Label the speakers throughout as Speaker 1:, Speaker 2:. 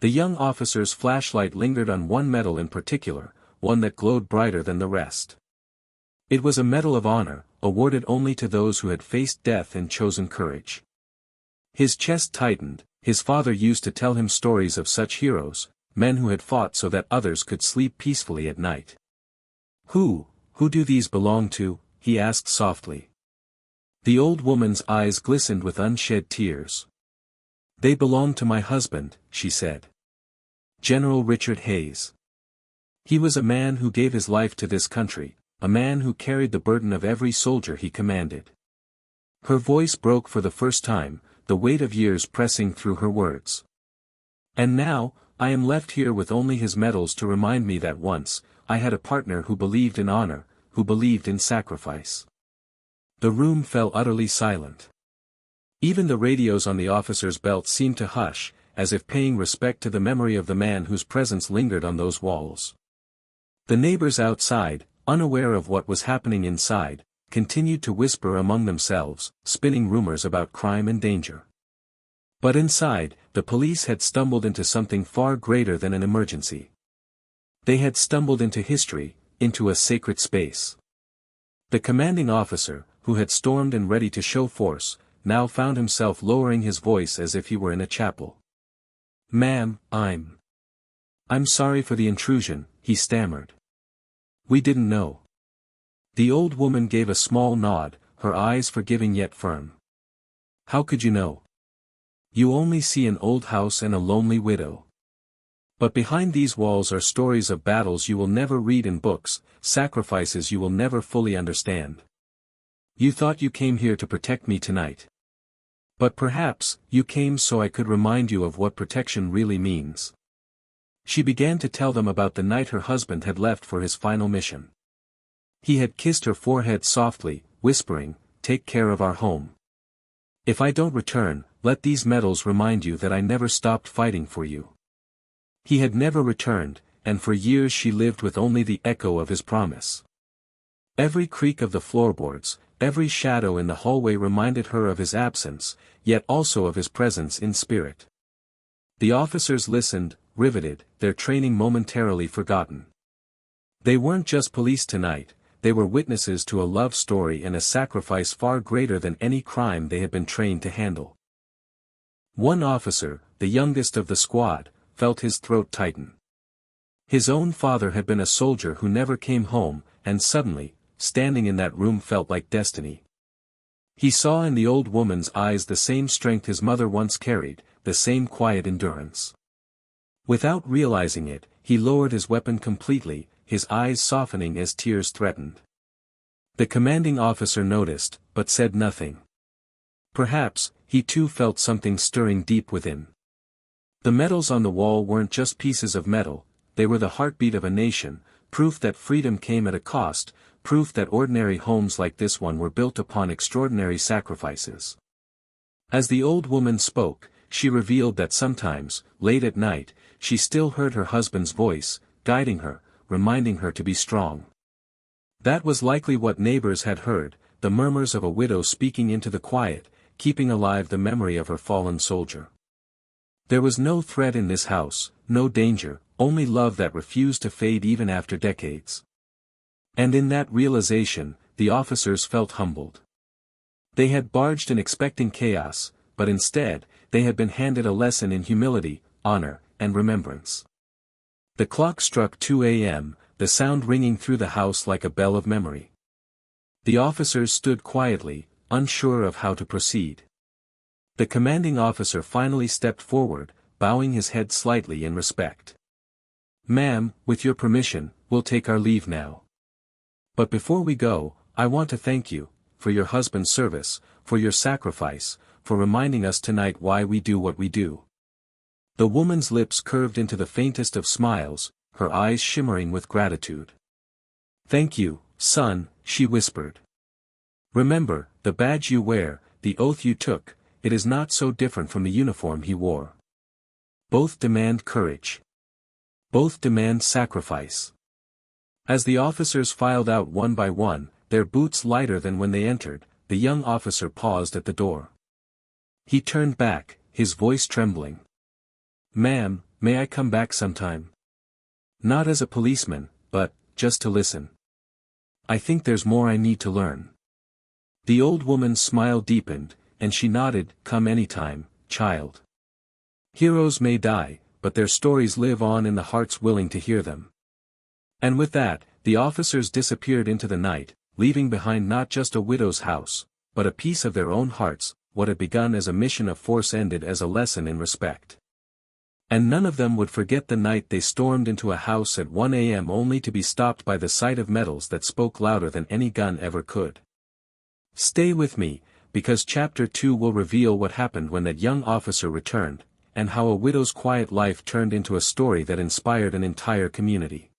Speaker 1: The young officer's flashlight lingered on one medal in particular, one that glowed brighter than the rest. It was a Medal of Honor, awarded only to those who had faced death and chosen courage. His chest tightened. His father used to tell him stories of such heroes, men who had fought so that others could sleep peacefully at night. Who do these belong to?" he asked softly. The old woman's eyes glistened with unshed tears. "They belong to my husband," she said. "General Richard Hayes. He was a man who gave his life to this country, a man who carried the burden of every soldier he commanded." Her voice broke for the first time, the weight of years pressing through her words. "And now, I am left here with only his medals to remind me that once, I had a partner who believed in honor, who believed in sacrifice." The room fell utterly silent. Even the radios on the officer's belt seemed to hush, as if paying respect to the memory of the man whose presence lingered on those walls. The neighbors outside, unaware of what was happening inside, continued to whisper among themselves, spinning rumors about crime and danger. But inside, the police had stumbled into something far greater than an emergency. They had stumbled into history, into a sacred space. The commanding officer, who had stormed and ready to show force, now found himself lowering his voice as if he were in a chapel. "Ma'am, I'm sorry for the intrusion," he stammered. "We didn't know." The old woman gave a small nod, her eyes forgiving yet firm. "How could you know? You only see an old house and a lonely widow. But behind these walls are stories of battles you will never read in books, sacrifices you will never fully understand. You thought you came here to protect me tonight. But perhaps, you came so I could remind you of what protection really means." She began to tell them about the night her husband had left for his final mission. He had kissed her forehead softly, whispering, "Take care of our home. If I don't return, let these medals remind you that I never stopped fighting for you." He had never returned, and for years she lived with only the echo of his promise. Every creak of the floorboards, every shadow in the hallway reminded her of his absence, yet also of his presence in spirit. The officers listened, riveted, their training momentarily forgotten. They weren't just police tonight, they were witnesses to a love story and a sacrifice far greater than any crime they had been trained to handle. One officer, the youngest of the squad, felt his throat tighten. His own father had been a soldier who never came home, and suddenly, standing in that room felt like destiny. He saw in the old woman's eyes the same strength his mother once carried, the same quiet endurance. Without realizing it, he lowered his weapon completely, his eyes softening as tears threatened. The commanding officer noticed, but said nothing. Perhaps, he too felt something stirring deep within. The medals on the wall weren't just pieces of metal, they were the heartbeat of a nation, proof that freedom came at a cost, proof that ordinary homes like this one were built upon extraordinary sacrifices. As the old woman spoke, she revealed that sometimes, late at night, she still heard her husband's voice, guiding her, reminding her to be strong. That was likely what neighbors had heard, the murmurs of a widow speaking into the quiet, keeping alive the memory of her fallen soldier. There was no threat in this house, no danger, only love that refused to fade even after decades. And in that realization, the officers felt humbled. They had barged in expecting chaos, but instead, they had been handed a lesson in humility, honor, and remembrance. The clock struck 2 a.m., the sound ringing through the house like a bell of memory. The officers stood quietly, unsure of how to proceed. The commanding officer finally stepped forward, bowing his head slightly in respect. "Ma'am, with your permission, we'll take our leave now. But before we go, I want to thank you, for your husband's service, for your sacrifice, for reminding us tonight why we do what we do." The woman's lips curved into the faintest of smiles, her eyes shimmering with gratitude. "Thank you, son," she whispered. "Remember, the badge you wear, the oath you took, it is not so different from the uniform he wore. Both demand courage. Both demand sacrifice." As the officers filed out one by one, their boots lighter than when they entered, the young officer paused at the door. He turned back, his voice trembling. Ma'am, May I come back sometime? Not as a policeman, but, just to listen. I think there's more I need to learn. The old woman's smile deepened, and she nodded, come anytime, child. Heroes may die, but their stories live on in the hearts willing to hear them. And with that, the officers disappeared into the night, leaving behind not just a widow's house, but a piece of their own hearts. What had begun as a mission of force ended as a lesson in respect. And none of them would forget the night they stormed into a house at 1 a.m. only to be stopped by the sight of medals that spoke louder than any gun ever could. Stay with me, because Chapter 2 will reveal what happened when that young officer returned, and how a widow's quiet life turned into a story that inspired an entire community.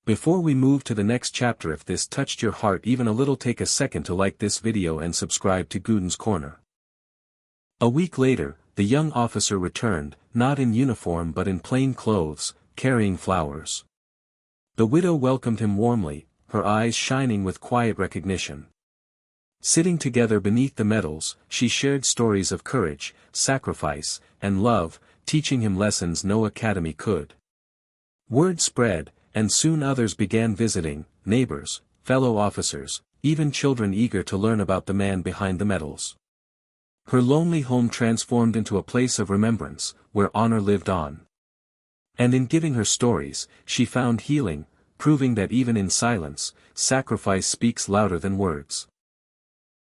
Speaker 1: Before we move to the next chapter, if this touched your heart even a little, take a second to like this video and subscribe to Gooden's Corner. A week later, the young officer returned, not in uniform but in plain clothes, carrying flowers. The widow welcomed him warmly, her eyes shining with quiet recognition. Sitting together beneath the medals, she shared stories of courage, sacrifice, and love, teaching him lessons no academy could. Word spread, and soon others began visiting, neighbors, fellow officers, even children eager to learn about the man behind the medals. Her lonely home transformed into a place of remembrance, where honor lived on. And in giving her stories, she found healing, proving that even in silence, sacrifice speaks louder than words.